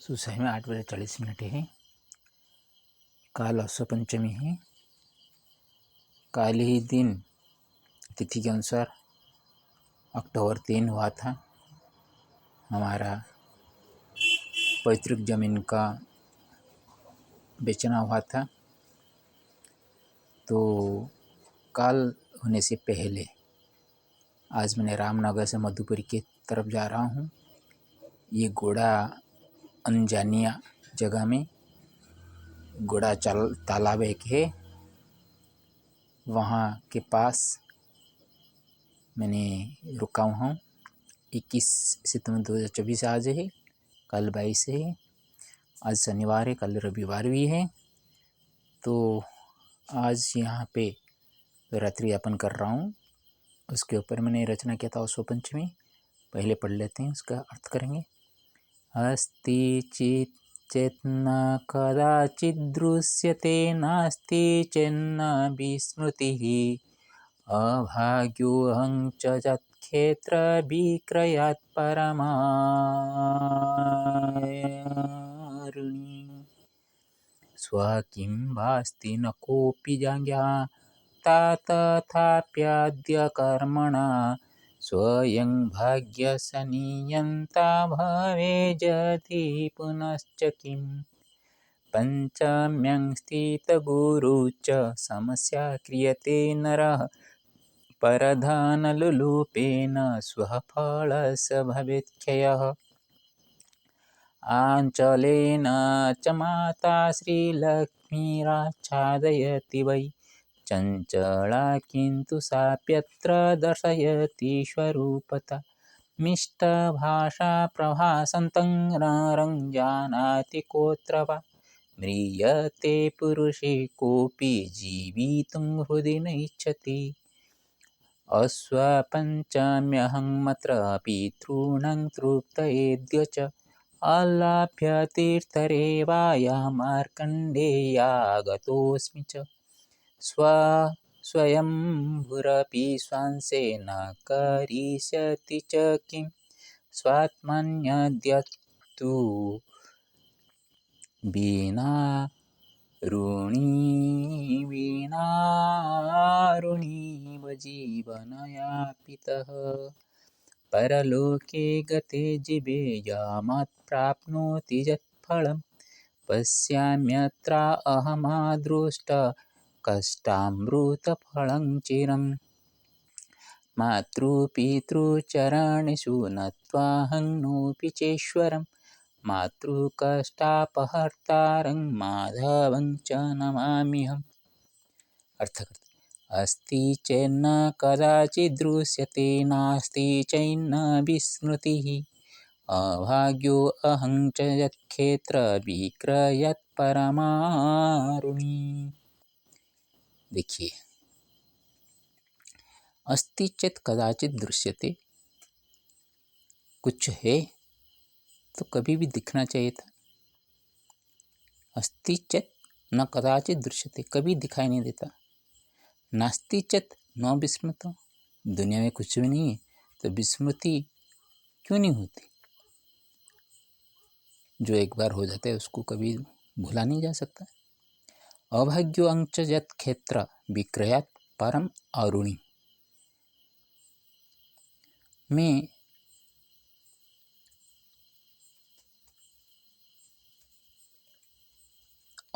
सुसह में 8:40 है। काल अश्व पंचमी है। काल ही दिन तिथि के अनुसार अक्टूबर 3 हुआ था। हमारा पैतृक जमीन का बेचना हुआ था। तो काल होने से पहले आज मैंने रामनगर से मधुपुरी की तरफ जा रहा हूँ। ये घोड़ा अनजानिया जगह में घोड़ा तालाब एक है, वहाँ के पास मैंने रुका हुआ हूँ। 21 सितंबर 2024 आज है, कल 22 है। आज शनिवार है, कल रविवार भी है। तो आज यहाँ पे तो रात्रि यापन कर रहा हूँ। उसके ऊपर मैंने रचना किया था अश्व पंचमी। पहले पढ़ लेते हैं, उसका अर्थ करेंगे। अस्ति चित् चेन्न कदाचित् दृश्यते, नास्ति चेन्न विस्मृतिः। अभाग्योऽहं च यत्क्षेत्र विक्रयात् परमारुणि। स्वकिं वास्ति न कोऽपि ज्ञाता तथाप्यद्य कर्मणा, स्वयं भाग्यसनियन्ता भवेज्यदि पुनश्च किम्। पंचम्यां स्थितगुरु च समस्या क्रियते नरः, परधनलोलुपेन स्वफलस्य भवेत्क्षयः। आञ्चलेन च माता श्रीलक्ष्मीराच्छादयति वै, चञ्चला किन्तु साप्यत्र दर्शयति स्वरूपता। मिष्टभाषा प्रभासन्तं नरं जानाति कोऽत्र वा, म्रियते पुरुषे कोऽपि जीवितुं हृदि नैच्छति। अश्वपञ्चम्यहं मत्र पितॄणां तृप्तयेऽद्य च, अलाभ्य तीर्थरेवाया मार्कण्डेयागतोऽस्मि च। स्वयंभुरपि स्वांशेन करिष्यति च किं, स्वात्मन्यद्यस्तु विनारुणीव जीवनयापितः। परलोके गते जीवे यावत् प्राप्नोति यत्फलं, पश्याम्यत्र अहमादृष्ट कष्टामृतफलं चिरम्। मातृपितृचरणेषु नत्वाहं नोऽपि चेश्वरं, मातृकष्टापहर्तारं माधवं च नमाम्यहम्। अर्थ करते। अस्ति चेन्न कदाचित् दृश्यते, नास्ति चैन्न विस्मृतिः। अभाग्यो अहं च यत्क्षेत्र विक्रयात् परमारुणि। देखिए, अस्ति चेत कदाचित दृश्यते, कुछ है तो कभी भी दिखना चाहिए था। अस्ति चेत न कदाचित दृश्यते, कभी दिखाई नहीं देता। नास्ति चेत न विस्मृतो, दुनिया में कुछ भी नहीं है तो विस्मृति क्यों नहीं होती। जो एक बार हो जाता है उसको कभी भूला नहीं जा सकता। अभाग्यो अंच यत् क्षेत्र विक्रयात् परम अरुणि में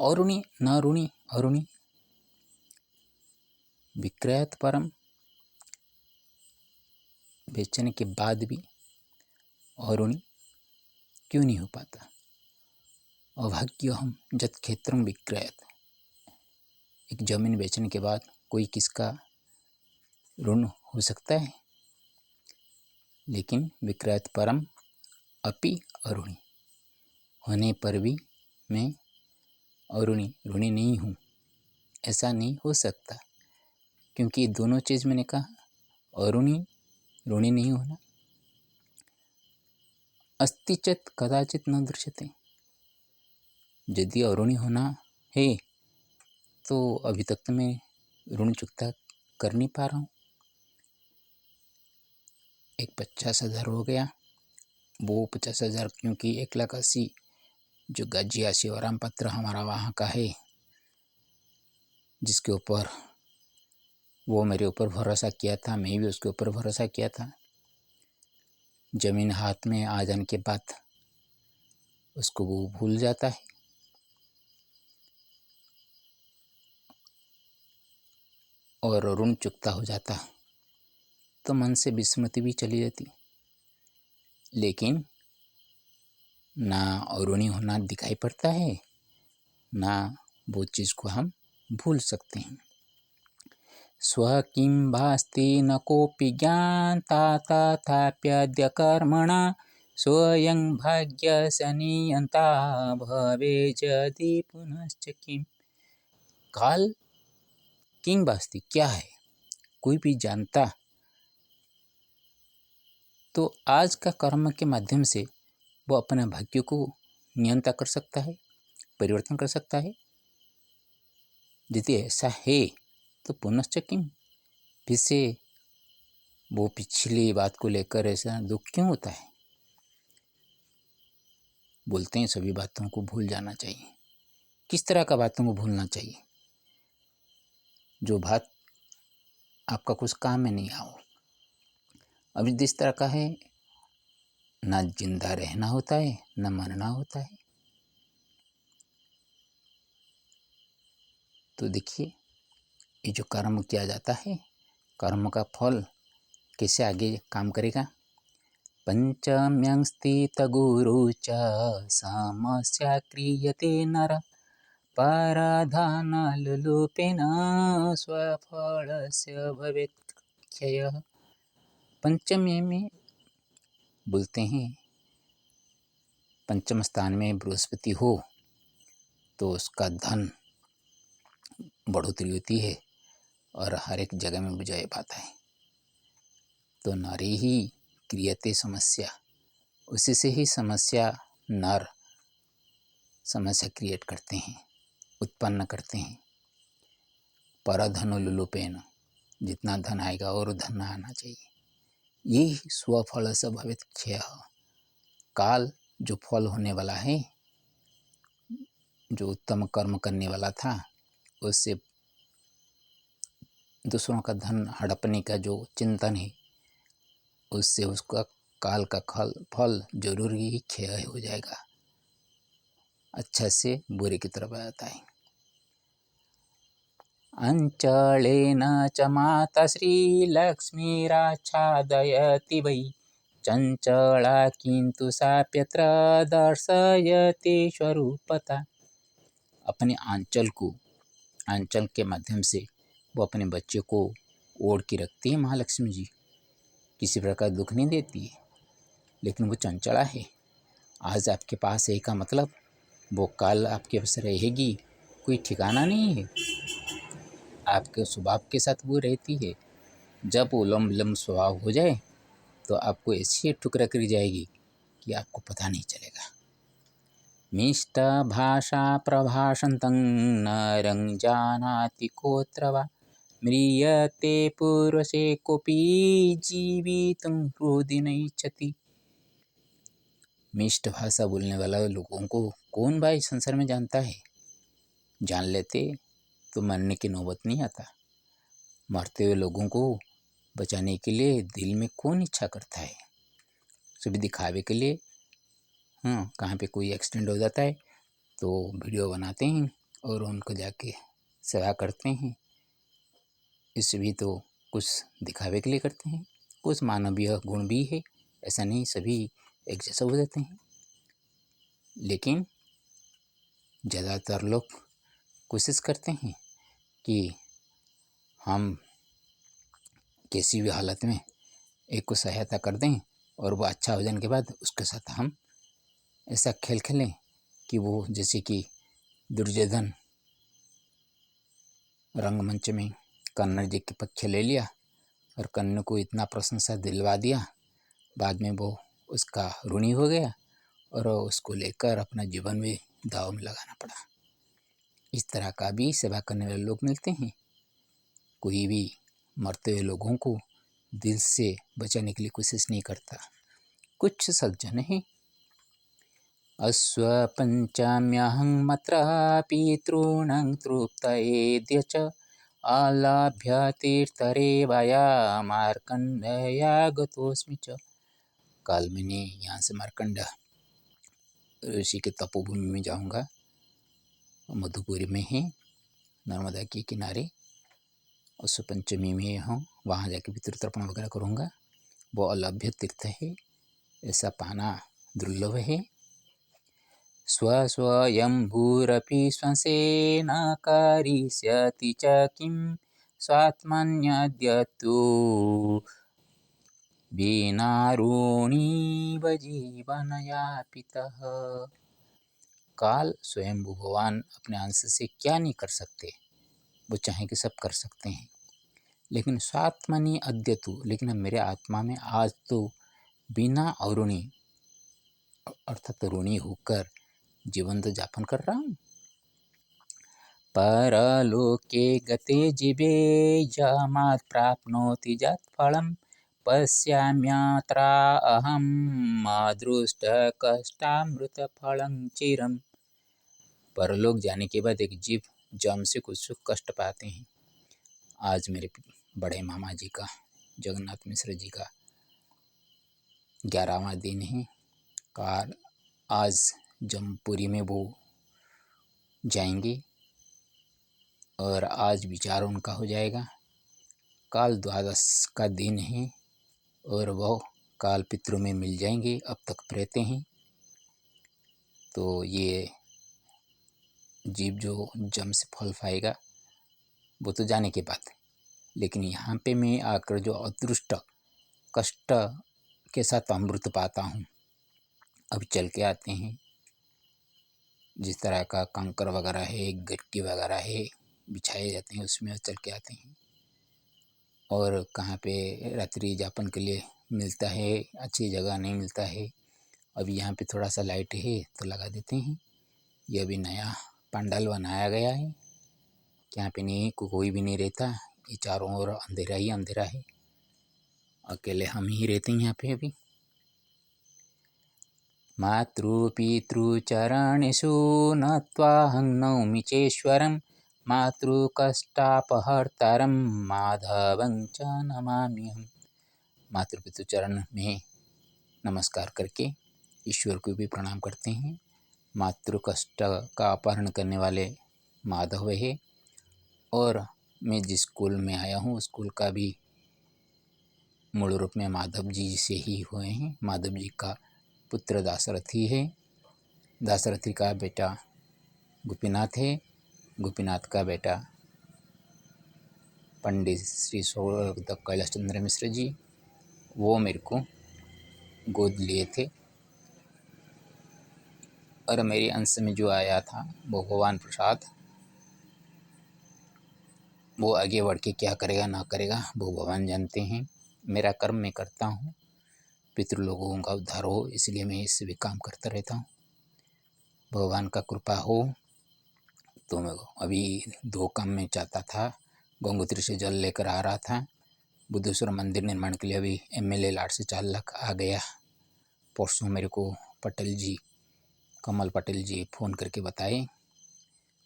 अरुणि न ऋणि अरुणि, विक्रयात् परम बेचने के बाद भी अरुणि क्यों नहीं हो पाता। अभाग्य हम जत क्षेत्रम विक्रयात्, एक जमीन बेचने के बाद कोई किसका ऋण हो सकता है, लेकिन विक्रयात् परम अपि अरुणि होने पर भी मैं अरुणि ऋणी नहीं हूँ, ऐसा नहीं हो सकता। क्योंकि दोनों चीज़ मैंने कहा, अरुणि ऋणी नहीं होना। अस्ति चेत् कदाचित न दृश्यते, यदि अरुणी होना है तो अभी तक तो मैं ऋण चुकता कर नहीं पा रहा हूँ। एक 50,000 हो गया, वो 50,000 क्योंकि 1,80,000 जो गज्जिया शिवराम पत्र हमारा वहाँ का है, जिसके ऊपर वो मेरे ऊपर भरोसा किया था, मैं भी उसके ऊपर भरोसा किया था। ज़मीन हाथ में आ जाने के बाद उसको वो भूल जाता है और ऋण चुकता हो जाता, तो मन से विस्मृति भी चली जाती। लेकिन ना ऋणी होना दिखाई पड़ता है, ना वो चीज़ को हम भूल सकते हैं। स्वकिं भास्ति न कोऽपि ज्ञाता तथाप्यद्य कर्मणा स्वयं भाग्यस्य नियन्ता भवेत् यदि पुनश्च किम्। काल किं भास्ति, क्या है, कोई भी जानता तो आज का कर्म के माध्यम से वो अपने भाग्य को नियंत्रण कर सकता है, परिवर्तन कर सकता है। यदि ऐसा है तो पुनश्च किम, फिर से वो पिछली बात को लेकर ऐसा दुख क्यों होता है। बोलते हैं सभी बातों को भूल जाना चाहिए। किस तरह का बातों को भूलना चाहिए? जो बात आपका कुछ काम में नहीं आओ। अभी जिस तरह का है, ना जिंदा रहना होता है ना मरना होता है। तो देखिए, ये जो कर्म किया जाता है, कर्म का फल कैसे आगे काम करेगा। पंचम्यं स्थितगुरु च समस्या क्रियते नर पराधानलोपेन स्वफलस्य भवेत् क्षयः। पंचमी में बोलते हैं, पंचम स्थान में बृहस्पति हो तो उसका धन बढ़ोतरी होती है और हर एक जगह में विजय पाता है। तो नारी ही क्रियते समस्या, उसी से ही समस्या नर समस्या क्रिएट करते हैं, उत्पन्न करते हैं। परधनोल्लोपेन, जितना धन आएगा और धन आना चाहिए। ये स्वफल से भवित क्षय, काल जो फल होने वाला है, जो उत्तम कर्म करने वाला था, उससे दूसरों का धन हड़पने का जो चिंतन है, उससे उसका काल का फल जरूर ही क्षय हो जाएगा, अच्छा से बुरे की तरफ आता है। अंचलेन च माता श्रीलक्ष्मीराच्छादयति वै चंचला किंतु साप्यत्र दर्शयति स्वरूपता। अपने आंचल के माध्यम से वो अपने बच्चे को ओढ़ के रखती है महालक्ष्मी जी, किसी प्रकार दुख नहीं देती है। लेकिन वो चंचला है, आज आपके पास है का मतलब वो काल आपके पास रहेगी, कोई ठिकाना नहीं है। आपके स्वभाव के साथ वो रहती है। जब उलम विलम स्वभाव हो जाए तो आपको ऐसी ठुकरा करी जाएगी कि आपको पता नहीं चलेगा। मिष्ट भाषा प्रभाषन्तं नरं जानाति कोऽत्र वा म्रियते पूर्वसे कोऽपि जीवितुं हृदि नैच्छति। मिष्ट भाषा बोलने वाला लोगों को कौन भाई संसार में जानता है। जान लेते तो मरने की नौबत नहीं आता। मरते हुए लोगों को बचाने के लिए दिल में कौन इच्छा करता है। सभी दिखावे के लिए, कहाँ पे कोई एक्सीडेंट हो जाता है तो वीडियो बनाते हैं और उनको जाके सेवा करते हैं। इससे भी तो कुछ दिखावे के लिए करते हैं, कुछ मानवीय गुण भी है, ऐसा नहीं सभी एक जैसा हो जाते हैं। लेकिन ज़्यादातर लोग कोशिश करते हैं कि हम किसी भी हालत में एक को सहायता कर दें और वो अच्छा हो जाने के बाद उसके साथ हम ऐसा खेल खेलें कि वो, जैसे कि दुर्योधन रंगमंच में कर्ण जी के पक्ष ले लिया और कर्ण को इतना प्रशंसा दिलवा दिया, बाद में वो उसका ऋणी हो गया और उसको लेकर अपना जीवन भी दाव में लगाना पड़ा। इस तरह का भी सेवा करने वाले लोग मिलते हैं। कोई भी मरते हुए लोगों को दिल से बचाने के लिए कोशिश नहीं करता। कुछ सज्जन हैं अस्वपञ्चम्यहं मत्र पितॄणां तृप्तयेद्य च आलाभ्य तीर्थरेवया मार्कण्डेयागतोऽस्मि च। कल मैंने यहाँ से मार्कंड ऋषि के तपोभूमि में जाऊँगा, मधुपुरी में है, नर्मदा के किनारे। अस्व पंचमी में हूँ, वहाँ जाके पितृतर्पण वगैरह करूँगा। वो अलभ्य तीर्थ है, ऐसा पाना दुर्लभ है। स्वयंभूरपि स्वसेन करिष्यति च किं स्वात्मन्यद्यतु विनारूणीव जीवनयापितः। काल स्वयंभू भगवान अपने अंश से क्या नहीं कर सकते, वो चाहे कि सब कर सकते हैं। लेकिन स्वात्मनि अद्यतु, लेकिन मेरे आत्मा में आज तो बिना अरुणी अर्थात ऋणी होकर जीवन तो जापन कर रहा हूँ। परलोके गते जीवे यमात् प्राप्नोति यत्फलं पश्याम्यत्र अहम् अदृष्टकष्टामृतफलं चिरम्। परलोक जाने के बाद एक जीव जम से कुछ कष्ट पाते हैं। आज मेरे बड़े मामा जी का, जगन्नाथ मिश्र जी का 11वां दिन है। काल आज जमपुरी में वो जाएंगे और आज विचार उनका हो जाएगा। काल 12 का दिन है और वह काल पितरों में मिल जाएंगे। अब तक रहते हैं तो ये जीव जो जम से फल पाएगा वो तो जाने के बाद, लेकिन यहाँ पे मैं आकर जो अदृष्ट कष्ट के साथ अमृत पाता हूँ। अब चल के आते हैं, जिस तरह का कंकर वगैरह है, गिट्टी वगैरह है, बिछाए जाते हैं, उसमें चल के आते हैं। और कहाँ पे रात्रि यापन के लिए मिलता है, अच्छी जगह नहीं मिलता है। अभी यहाँ पे थोड़ा सा लाइट है तो लगा देते हैं। यह भी नया पंडाल बनाया गया है, यहाँ पे नहीं कोई भी नहीं रहता, ये चारों ओर अंधेरा ही अंधेरा है, अकेले हम ही रहते हैं यहाँ पे अभी। मातृपितृचरणेषु नत्वाहं नौमि चेश्वरं मातृकष्टापहर्तारं माधवं च नमाम्यहम्। मातृपितृ चरण में नमस्कार करके ईश्वर को भी प्रणाम करते हैं। मातृ कष्ट का अपहरण करने वाले माधव है। और मैं जिस स्कूल में आया हूँ उस स्कूल का भी मूल रूप में माधव जी से ही हुए हैं। माधव जी का पुत्र दाशरथी है, दाशरथी का बेटा गोपीनाथ है, गोपीनाथ का बेटा पंडित श्री स्वर्गदेव कैलाश चंद्र मिश्र जी, वो मेरे को गोद लिए थे। और मेरे अंश में जो आया था वो भगवान प्रसाद, वो आगे बढ़ के क्या करेगा ना करेगा वो भगवान जानते हैं। मेरा कर्म मैं करता हूँ, पितृलोगों का उद्धार हो, इसलिए मैं इससे भी काम करता रहता हूँ। भगवान का कृपा हो तो मैं अभी 2 काम में चाहता था। गंगोत्री से जल लेकर आ रहा था, बुद्धेश्वर मंदिर निर्माण के लिए अभी MLA लाट से 4 लाख आ गया। परसों मेरे को पटेल जी, कमल पटेल जी फ़ोन करके बताए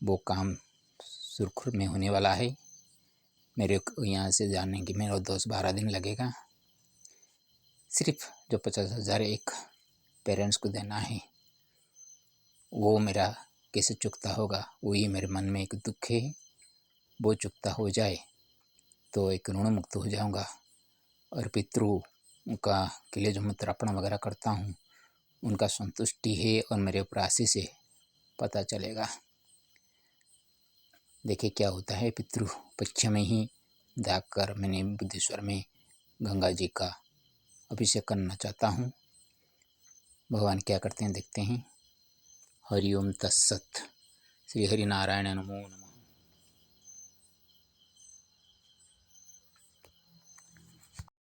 वो काम सुरखुर में होने वाला है। मेरे को यहाँ से जाने के मेरा 10-12 दिन लगेगा। सिर्फ जो 50,000 एक पेरेंट्स को देना है वो मेरा कैसे चुकता होगा, वही मेरे मन में एक दुख है। वो चुकता हो जाए तो एक ऋण मुक्त हो जाऊंगा। और पितरों का के लिए जो मैं तर्पण वगैरह करता हूँ उनका संतुष्टि है और मेरे ऊपर आशीष है, पता चलेगा। देखिए क्या होता है। पितृ पक्ष में ही जाकर मैंने बुद्धेश्वर में गंगा जी का अभिषेक करना चाहता हूँ। भगवान क्या करते हैं देखते हैं। हरि ओम तत्सत। श्री हरि नारायण नमो नमः।